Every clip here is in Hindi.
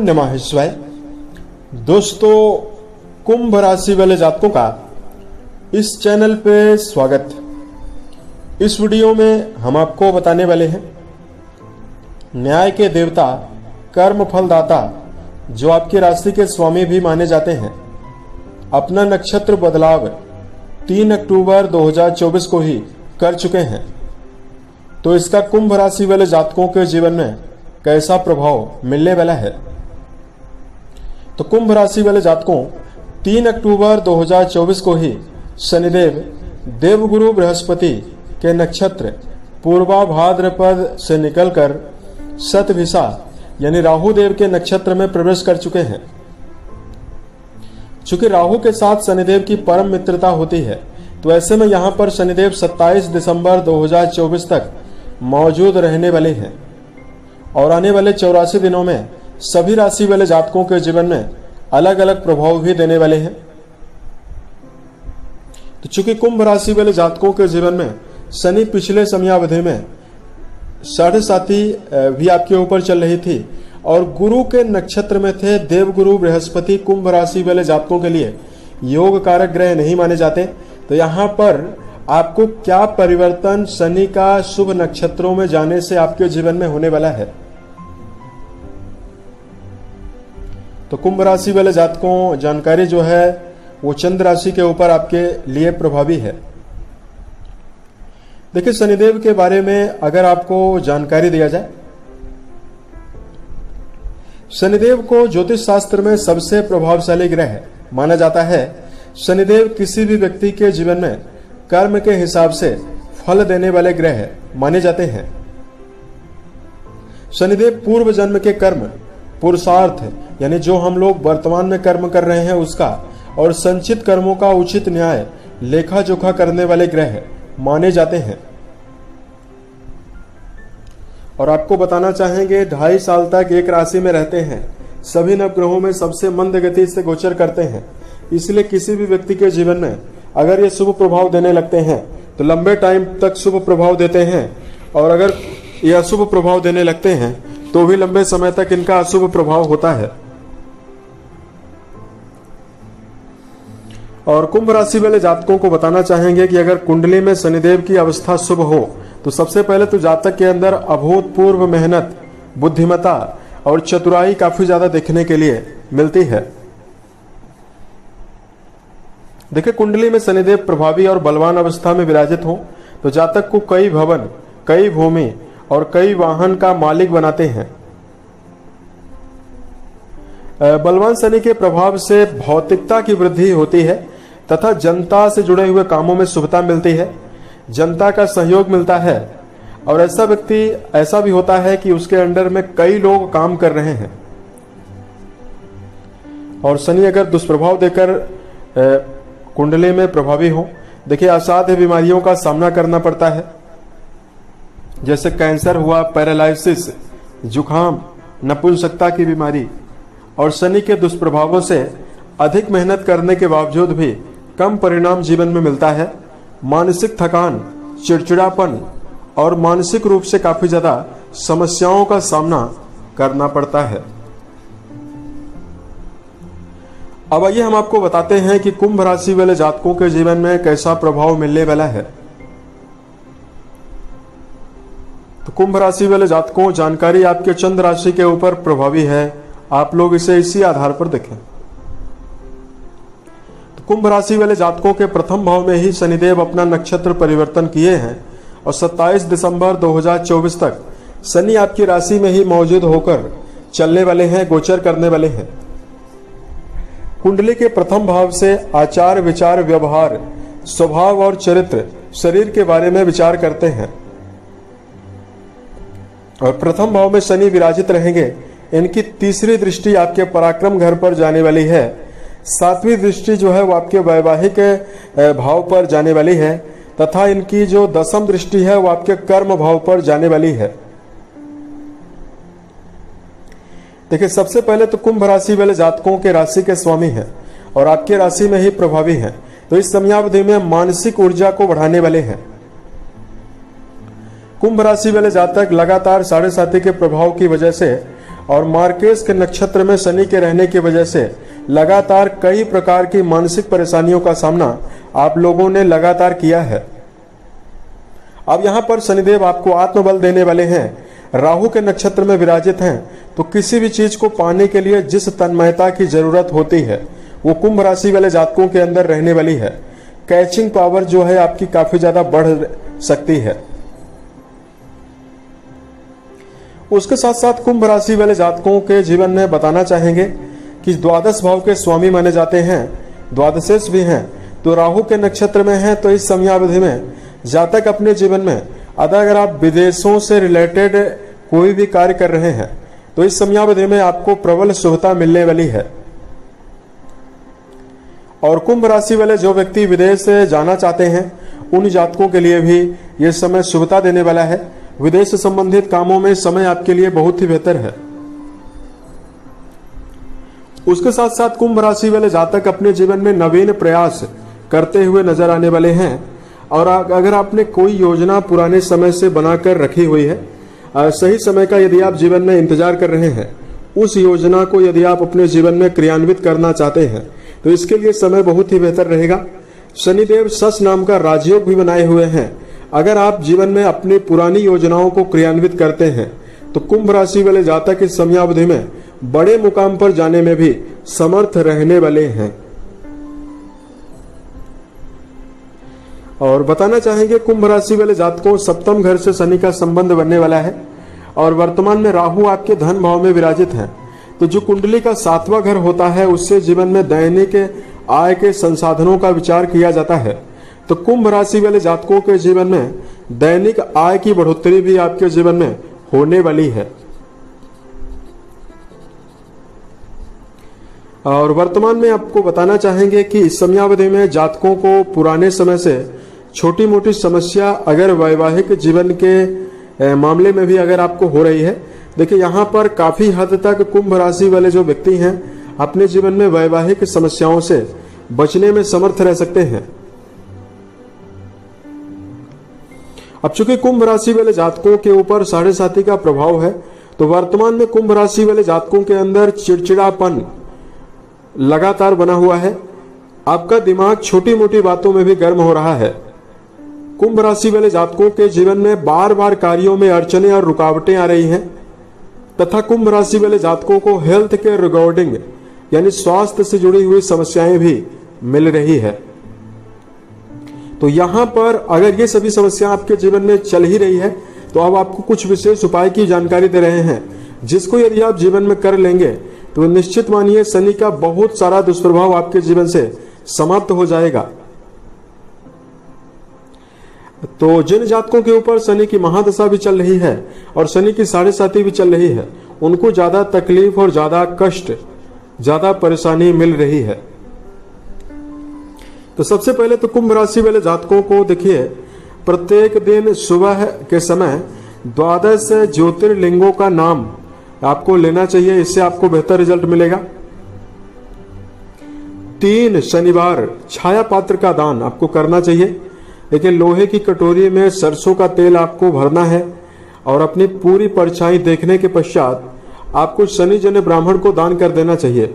नमः शिवाय। दोस्तों, कुंभ राशि वाले जातकों का इस चैनल पे स्वागत। इस वीडियो में हम आपको बताने वाले हैं न्याय के देवता, कर्म फलदाता, जो आपकी राशि के स्वामी भी माने जाते हैं, अपना नक्षत्र बदलाव 3 अक्टूबर 2024 को ही कर चुके हैं। तो इसका कुंभ राशि वाले जातकों के जीवन में कैसा प्रभाव मिलने वाला है। तो कुंभ राशि वाले जातकों 3 अक्टूबर 2024 को ही शनिदेव देवगुरु बृहस्पति के नक्षत्र पूर्वा भाद्रपद से निकलकर शतभिषा यानी राहु देव के नक्षत्र में प्रवेश कर चुके हैं। चूंकि राहु के साथ शनिदेव की परम मित्रता होती है, तो ऐसे में यहाँ पर शनिदेव 27 दिसंबर 2024 तक मौजूद रहने वाले हैं और आने वाले 84 दिनों में सभी राशि वाले जातकों के जीवन में अलग अलग प्रभाव भी देने वाले हैं। तो चूंकि कुंभ राशि वाले जातकों के जीवन में शनि पिछले समयावधि में 7.5 भी आपके ऊपर चल रही थी और गुरु के नक्षत्र में थे। देवगुरु बृहस्पति कुंभ राशि वाले जातकों के लिए योग कारक ग्रह नहीं माने जाते। तो यहाँ पर आपको क्या परिवर्तन शनि का शुभ नक्षत्रों में जाने से आपके जीवन में होने वाला है। तो कुंभ राशि वाले जातकों, जानकारी जो है वो चंद्र राशि के ऊपर आपके लिए प्रभावी है। देखिए, शनिदेव के बारे में अगर आपको जानकारी दिया जाए, शनिदेव को ज्योतिष शास्त्र में सबसे प्रभावशाली ग्रह माना जाता है। शनिदेव किसी भी व्यक्ति के जीवन में कर्म के हिसाब से फल देने वाले ग्रह माने जाते हैं। शनिदेव पूर्व जन्म के कर्म, पुरुषार्थ यानी जो हम लोग वर्तमान में कर्म कर रहे हैं उसका, और संचित कर्मों का उचित न्याय लेखा जोखा करने वाले ग्रह माने जाते हैं। और आपको बताना चाहेंगे 2.5 साल तक एक राशि में रहते हैं, सभी नवग्रहों में सबसे मंद गति से गोचर करते हैं। इसलिए किसी भी व्यक्ति के जीवन में अगर ये शुभ प्रभाव देने लगते हैं तो लंबे टाइम तक शुभ प्रभाव देते हैं, और अगर ये अशुभ प्रभाव देने लगते हैं तो भी लंबे समय तक इनका अशुभ प्रभाव होता है। और कुंभ राशि वाले जातकों को बताना चाहेंगे कि अगर कुंडली में शनिदेव की अवस्था शुभ हो तो सबसे पहले तो जातक के अंदर अभूतपूर्व मेहनत, बुद्धिमत्ता और चतुराई काफी ज्यादा देखने के लिए मिलती है। देखिए, कुंडली में शनिदेव प्रभावी और बलवान अवस्था में विराजित हो तो जातक को कई भवन, कई भूमि और कई वाहन का मालिक बनाते हैं। बलवान शनि के प्रभाव से भौतिकता की वृद्धि होती है तथा जनता से जुड़े हुए कामों में शुभता मिलती है, जनता का सहयोग मिलता है, और ऐसा व्यक्ति ऐसा भी होता है कि उसके अंडर में कई लोग काम कर रहे हैं। और शनि अगर दुष्प्रभाव देकर कुंडली में प्रभावी हो, देखिए असाध्य बीमारियों का सामना करना पड़ता है, जैसे कैंसर हुआ, पैरालाइसिस, जुखाम, नपुंसकता की बीमारी। और शनि के दुष्प्रभावों से अधिक मेहनत करने के बावजूद भी कम परिणाम जीवन में मिलता है। मानसिक थकान, चिड़चिड़ापन और मानसिक रूप से काफी ज्यादा समस्याओं का सामना करना पड़ता है। अब आइए हम आपको बताते हैं कि कुंभ राशि वाले जातकों के जीवन में कैसा प्रभाव मिलने वाला है। तो कुंभ राशि वाले जातकों, जानकारी आपके चंद्र राशि के ऊपर प्रभावी है, आप लोग इसे इसी आधार पर देखें। तो कुंभ राशि वाले जातकों के प्रथम भाव में ही शनिदेव अपना नक्षत्र परिवर्तन किए हैं और 27 दिसंबर 2024 तक शनि आपकी राशि में ही मौजूद होकर चलने वाले हैं, गोचर करने वाले हैं। कुंडली के प्रथम भाव से आचार, विचार, व्यवहार, स्वभाव और चरित्र, शरीर के बारे में विचार करते हैं। और प्रथम भाव में शनि विराजित रहेंगे। इनकी तीसरी दृष्टि आपके पराक्रम घर पर जाने वाली है। 7वीं दृष्टि जो है वो आपके वैवाहिक भाव पर जाने वाली है, तथा इनकी जो 10वीं दृष्टि है वो आपके कर्म भाव पर जाने वाली है। देखिए, सबसे पहले तो कुंभ राशि वाले जातकों के राशि के स्वामी हैं और आपके राशि में ही प्रभावी हैं, तो इस समयावधि में मानसिक ऊर्जा को बढ़ाने वाले हैं। कुंभ राशि वाले जातक लगातार 7.5 के प्रभाव की वजह से और मार्केस के नक्षत्र में शनि के रहने की वजह से लगातार कई प्रकार की मानसिक परेशानियों का सामना आप लोगों ने लगातार किया है। अब यहाँ पर शनिदेव आपको आत्मबल देने वाले हैं। राहु के नक्षत्र में विराजित हैं, तो किसी भी चीज को पाने के लिए जिस तन्मयता की जरूरत होती है वो कुंभ राशि वाले जातकों के अंदर रहने वाली है। कैचिंग पावर जो है आपकी काफी ज्यादा बढ़ सकती है। उसके साथ साथ कुंभ राशि वाले जातकों के जीवन में बताना चाहेंगे कि द्वादश भाव के स्वामी माने जाते हैं, द्वादशेश भी हैं, तो राहु के नक्षत्र में हैं। तो इस समयावधि में जातक अपने जीवन में अगर आप विदेशों से रिलेटेड कोई भी कार्य कर रहे हैं तो इस समयावधि में आपको प्रबल शुभता मिलने वाली है। और कुंभ राशि वाले जो व्यक्ति विदेश से जाना चाहते हैं उन जातकों के लिए भी यह समय शुभता देने वाला है। विदेश से संबंधित कामों में समय आपके लिए बहुत ही बेहतर है। उसके साथ साथ कुंभ राशि वाले जातक अपने जीवन में नवीन प्रयास करते हुए नजर आने वाले हैं। और अगर आपने कोई योजना पुराने समय से बनाकर रखी हुई है, सही समय का यदि आप जीवन में इंतजार कर रहे हैं, उस योजना को यदि आप अपने जीवन में क्रियान्वित करना चाहते हैं तो इसके लिए समय बहुत ही बेहतर रहेगा। शनिदेव सस नाम का राजयोग भी बनाए हुए हैं। अगर आप जीवन में अपनी पुरानी योजनाओं को क्रियान्वित करते हैं तो कुंभ राशि वाले जातक इस समयावधि में बड़े मुकाम पर जाने में भी समर्थ रहने वाले हैं। और बताना चाहेंगे कुंभ राशि वाले जातकों, सप्तम घर से शनि का संबंध बनने वाला है और वर्तमान में राहु आपके धन भाव में विराजित हैं। तो जो कुंडली का 7वां घर होता है उससे जीवन में दैनिक आय के संसाधनों का विचार किया जाता है। तो कुंभ राशि वाले जातकों के जीवन में दैनिक आय की बढ़ोतरी भी आपके जीवन में होने वाली है। और वर्तमान में आपको बताना चाहेंगे कि इस समयावधि में जातकों को पुराने समय से छोटी मोटी समस्या अगर वैवाहिक जीवन के मामले में भी अगर आपको हो रही है, देखिए यहाँ पर काफी हद तक कुंभ राशि वाले जो व्यक्ति हैं अपने जीवन में वैवाहिक समस्याओं से बचने में समर्थ रह सकते हैं। अब चूंकि कुंभ राशि वाले जातकों के ऊपर 7.5 का प्रभाव है, तो वर्तमान में कुंभ राशि वाले जातकों के अंदर चिड़चिड़ापन लगातार बना हुआ है। आपका दिमाग छोटी मोटी बातों में भी गर्म हो रहा है। कुंभ राशि वाले जातकों के जीवन में बार बार कार्यों में अड़चने और रुकावटें आ रही हैं तथा कुंभ राशि वाले जातकों को हेल्थ के रिगार्डिंग यानी स्वास्थ्य से जुड़ी हुई समस्याएं भी मिल रही है। तो यहां पर अगर ये सभी समस्या आपके जीवन में चल ही रही है तो अब आपको कुछ विशेष उपाय की जानकारी दे रहे हैं, जिसको यदि आप जीवन में कर लेंगे तो निश्चित मानिए शनि का बहुत सारा दुष्प्रभाव आपके जीवन से समाप्त हो जाएगा। तो जिन जातकों के ऊपर शनि की महादशा भी चल रही है और शनि की 7.5 भी चल रही है, उनको ज्यादा तकलीफ और ज्यादा कष्ट, ज्यादा परेशानी मिल रही है। तो सबसे पहले तो कुंभ राशि वाले जातकों को देखिए, प्रत्येक दिन सुबह के समय 12 ज्योतिर्लिंगों का नाम आपको लेना चाहिए, इससे आपको बेहतर रिजल्ट मिलेगा। 3 शनिवार छाया पात्र का दान आपको करना चाहिए। लेकिन लोहे की कटोरी में सरसों का तेल आपको भरना है और अपनी पूरी परछाई देखने के पश्चात आपको शनि जन्य ब्राह्मण को दान कर देना चाहिए।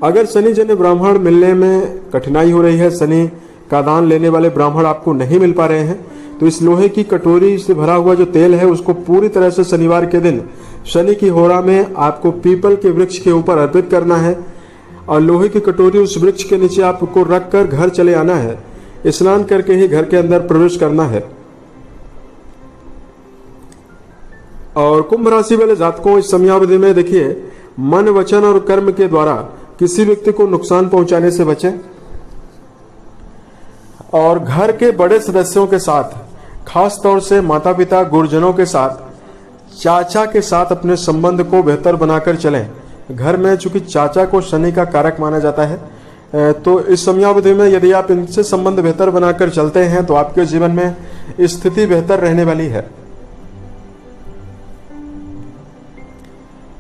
अगर शनि जन्य ब्राह्मण मिलने में कठिनाई हो रही है, शनि का दान लेने वाले ब्राह्मण आपको नहीं मिल पा रहे हैं, तो इस लोहे की कटोरी से भरा हुआ जो तेल है उसको पूरी तरह से शनिवार के दिन शनि की होरा में आपको पीपल के वृक्ष के ऊपर अर्पित करना है और लोहे की कटोरी उस वृक्ष के नीचे आपको रखकर घर चले आना है। स्नान करके ही घर के अंदर प्रवेश करना है। और कुंभ राशि वाले जातकों, इस समयावधि में देखिए मन, वचन और कर्म के द्वारा किसी व्यक्ति को नुकसान पहुंचाने से बचें और घर के बड़े सदस्यों के साथ, खास तौर से माता पिता, गुरुजनों के साथ, चाचा के साथ अपने संबंध को बेहतर बनाकर चलें। घर में चूंकि चाचा को शनि का कारक माना जाता है, तो इस समयावधि में यदि आप इनसे संबंध बेहतर बनाकर चलते हैं तो आपके जीवन में स्थिति बेहतर रहने वाली है।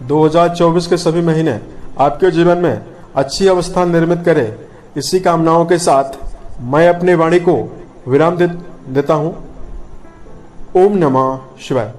2024 के सभी महीने आपके जीवन में अच्छी अवस्था निर्मित करें, इसी कामनाओं के साथ मैं अपनी वाणी को विराम देता हूं। ओम नमः शिवाय।